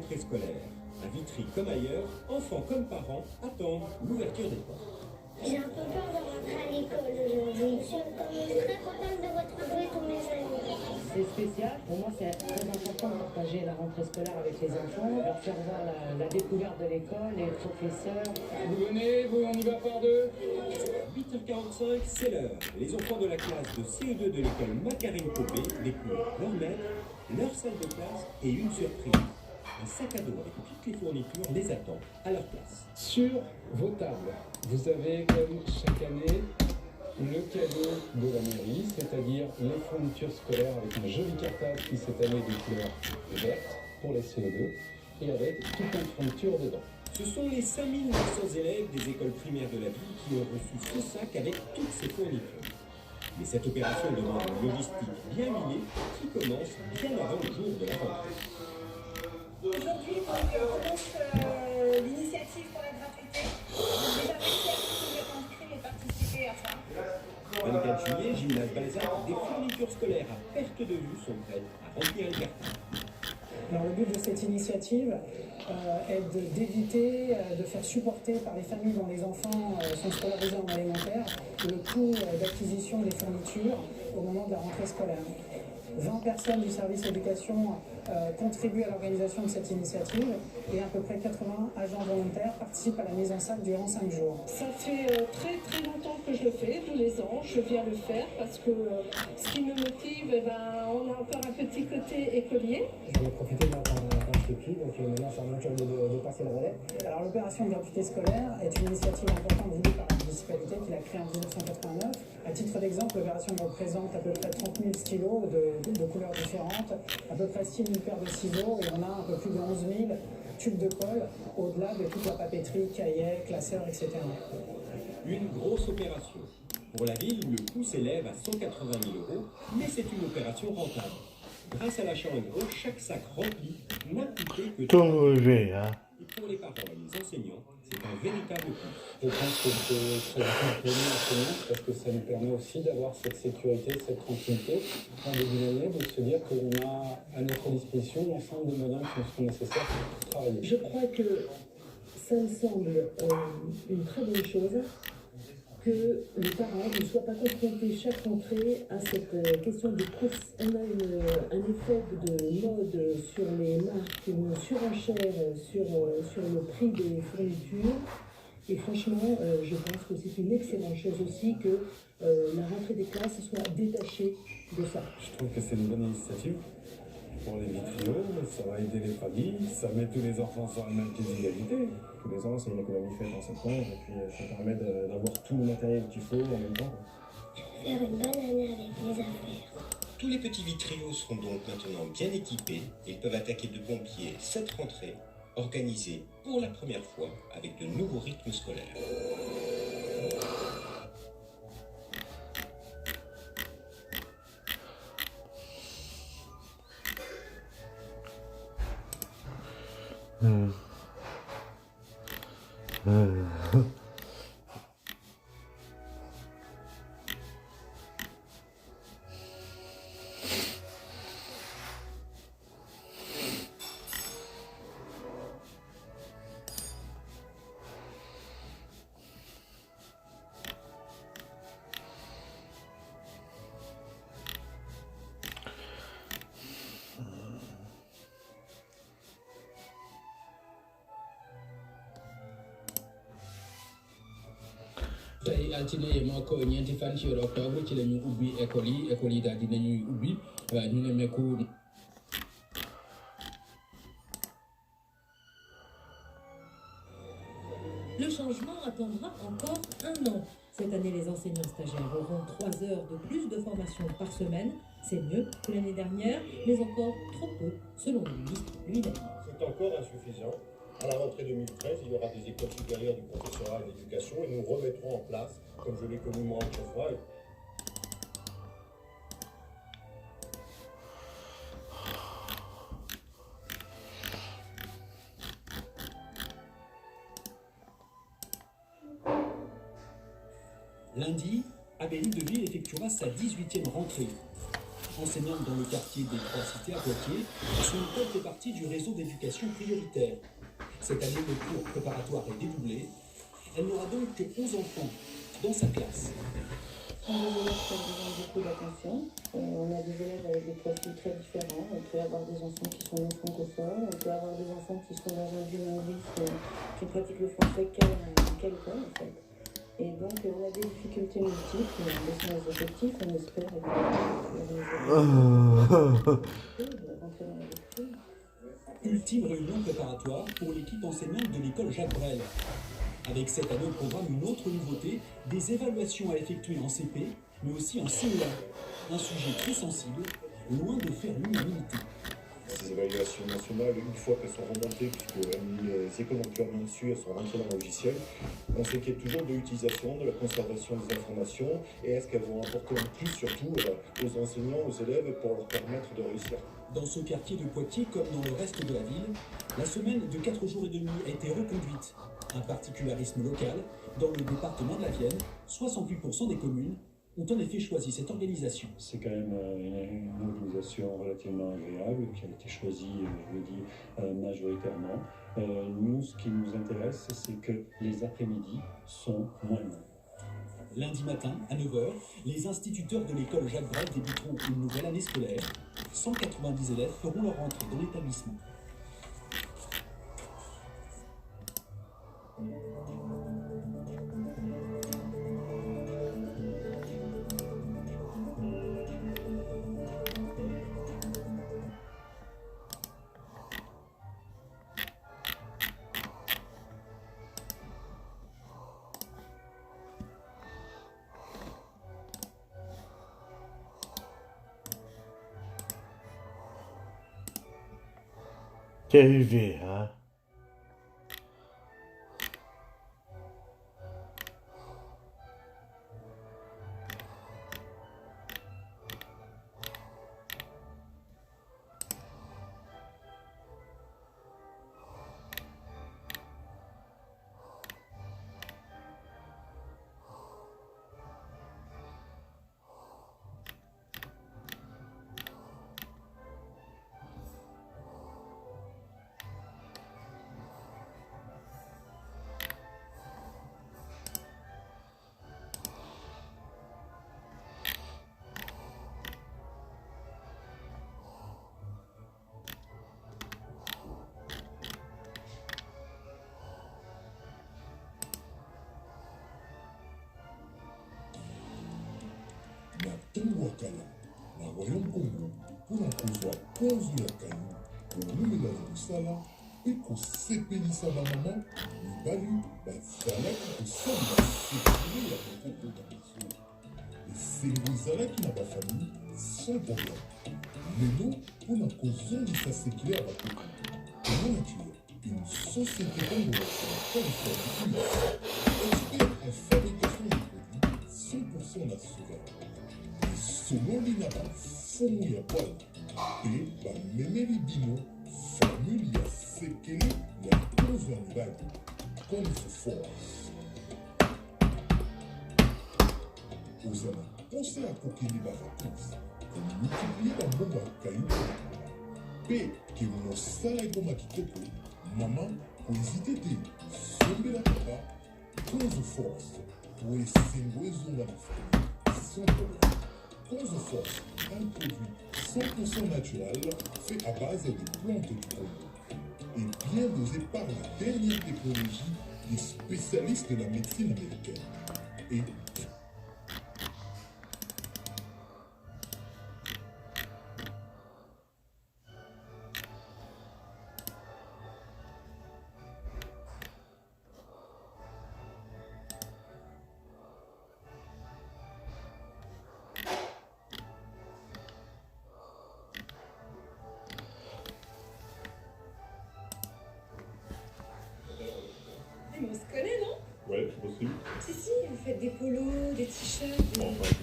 rentrée scolaire. À Vitry comme ailleurs, enfants comme parents attendent l'ouverture des portes. J'ai un peu peur de rentrer à l'école aujourd'hui. Je suis quand même très contente de retrouver tous mes amis. C'est spécial. Pour moi, c'est très important de partager la rentrée scolaire avec les enfants, leur faire voir la découverte de l'école, les professeurs. Vous venez, vous, on y va par deux. 8h45, c'est l'heure. Les enfants de la classe de CE2 de l'école Macarine Copé découvrent leur maître, leur salle de classe et une surprise. Un sac à dos avec toutes les fournitures les attend à leur place. Sur vos tables, vous avez, comme chaque année, le cadeau de la mairie, c'est-à-dire les fournitures scolaires avec un joli cartable qui cette année est de couleur verte pour les CE2 et avec tout plein de fournitures dedans. Ce sont les 5900 élèves des écoles primaires de la ville qui ont reçu ce sac avec toutes ces fournitures. Mais cette opération demande une logistique bien huilée qui commence bien avant le jour de la rentrée. Aujourd'hui, on commence l'initiative pour la gratuité. Déjà, merci à tous qui vous inscrits et participer à ça. 24 juillet, gymnase Balzac, des fournitures scolaires à perte de vue sont prêtes à remplir les cartons. Alors le but de cette initiative est d'éviter de faire supporter par les familles dont les enfants sont scolarisés en élémentaire le coût d'acquisition des fournitures au moment de la rentrée scolaire. 20 personnes du service éducation contribuent à l'organisation de cette initiative et à peu près 80 agents volontaires participent à la mise en salle durant 5 jours. Ça fait très très longtemps que je le fais, tous les ans, je viens le faire parce que ce qui me motive, on a encore un petit côté écolier. Je vais profiter de quand je suis donc maintenant c'est à mon tour de passer le relais. Alors l'opération de gratuité scolaire est une initiative importante voulue par la municipalité qui l'a créée en 1989. À titre d'exemple, l'opération représente à peu près 30 000 stylos de couleurs différentes, à peu près 6 000 paires de ciseaux et on a un peu plus de 11 000 tubes de colle au-delà de toute la papeterie, cahiers, classeurs, etc. Une grosse opération. Pour la ville, le coût s'élève à 180 000 €, mais c'est une opération rentable. Grâce à l'achat en gros, chaque sac rempli n'a coûté que 3 000 €. Et pour les parents et les enseignants, c'est un véritable coût. Je pense que c'est très utile pour nous enseignants parce que ça nous permet aussi d'avoir cette sécurité, cette tranquillité en début d'année, de se dire qu'on a à notre disposition l'ensemble des moyens qui nous seront nécessaires pour travailler. Je crois que ça me semble une très bonne chose que les parents ne soient pas confrontés chaque rentrée à cette question de course. On a un effet de mode sur les marques, une surenchère sur le prix des fournitures. Et franchement, je pense que c'est une excellente chose aussi que la rentrée des classes soit détachée de ça. Je trouve que c'est une bonne initiative pour les vitriaux, ça va aider les familles, ça met tous les enfants sur le même pied d'égalité. Tous les ans, c'est une économie faite en septembre et puis ça permet d'avoir tout le matériel qu'il faut en même temps. Faire une bonne année avec mes affaires. Tous les petits vitriaux seront donc maintenant bien équipés et ils peuvent attaquer de bon pied cette rentrée, organisée pour la première fois avec de nouveaux rythmes scolaires. tey altine yemoo ko ñeenti fan ci weeru octobre ci la ñu ubbi école yi daal di nañuy ubbi ñu nemmeeku. Le changement attendra encore 1 an. Cette année, les enseignants stagiaires auront 3 heures de plus de formation par semaine. C'est mieux que l'année dernière, mais encore trop peu, selon le ministre lui-même. C'est encore insuffisant. À la rentrée 2013, il y aura des écoles supérieures du professorat et de l'éducation et nous remettrons en place, comme je l'ai connu moi autrefois. Lundi, Amélie Deville effectuera sa 18e rentrée. Enseignante dans le quartier des Trois-Cités à Poitiers, son école fait partie du réseau d'éducation prioritaire. Cette année, le cours préparatoire est dédoublé. Elle n'aura donc que 11 enfants dans sa classe. On a des élèves qui ont besoin de beaucoup d'attention. On a des élèves avec des profils très différents. On peut avoir des enfants qui sont non francophones, on peut avoir des enfants qui sont dans un bilinguisme, qui pratiquent le français quelle école en fait. Et donc on a des difficultés multiples, mais sans les objectifs, on espère rentrer dans la lecture. Ultime réunion préparatoire pour l'équipe enseignante de l'école Jacques Brel. Avec cette année au programme une autre nouveauté, des évaluations à effectuer en CP, mais aussi en CE1. Un sujet très sensible, loin de faire l'unanimité. Ces évaluations nationales, une fois qu'elles sont remontées, puisque les écoles ont pu en dessus, elles sont rentrées dans le logiciel, on s'inquiète toujours de l'utilisation, de la conservation des informations, et est-ce qu'elles vont apporter en plus, surtout aux enseignants, aux élèves, pour leur permettre de réussir. Dans ce quartier de Poitiers, comme dans le reste de la ville, la semaine de 4 jours et demi a été reconduite. Un particularisme local, dans le département de la Vienne, 68% des communes ont en effet choisi cette organisation. C'est quand même une organisation relativement agréable qui a été choisie, je le dis, majoritairement. Nous, ce qui nous intéresse, c'est que les après-midi sont moins longs. Lundi matin, à 9h, les instituteurs de l'école Jacques Brel débuteront une nouvelle année scolaire. 190 élèves feront leur entrée dans l'établissement. Quelle vie, hein? Wakala, na royaume Congo, pour la kozwa 15 ya kayu, kolumela mosala, mpe kosepelisa bamama mibali bazalaki kosalela sekele ya kokokota biso. Esengo ezalaki na bafamille sans problème. Lelo mpona kozongisa sekele ya bakoko, komonaki une société congolaise expert en fabrication de produits 100% naturels. Sololi na bafumu ya bwala mpe bamemeli bino formule ya sekele ya 11 ya mibali contre force. ozala mposa ya kokende bavakansi komultiplie bambongo ya kayu mpe ke mosala ekoma kitoko mama koezite te sombela papa 15 force po esengo ezonga na famille sans problème. 15 force, un produit 100% naturel fait à base de plantes du Congo et bien dosé par la dernière technologie des spécialistes de la médecine américaine. Et on se connaît, non? ouais, possible. Si, vous faites des polos, des t-shirts. Enfin,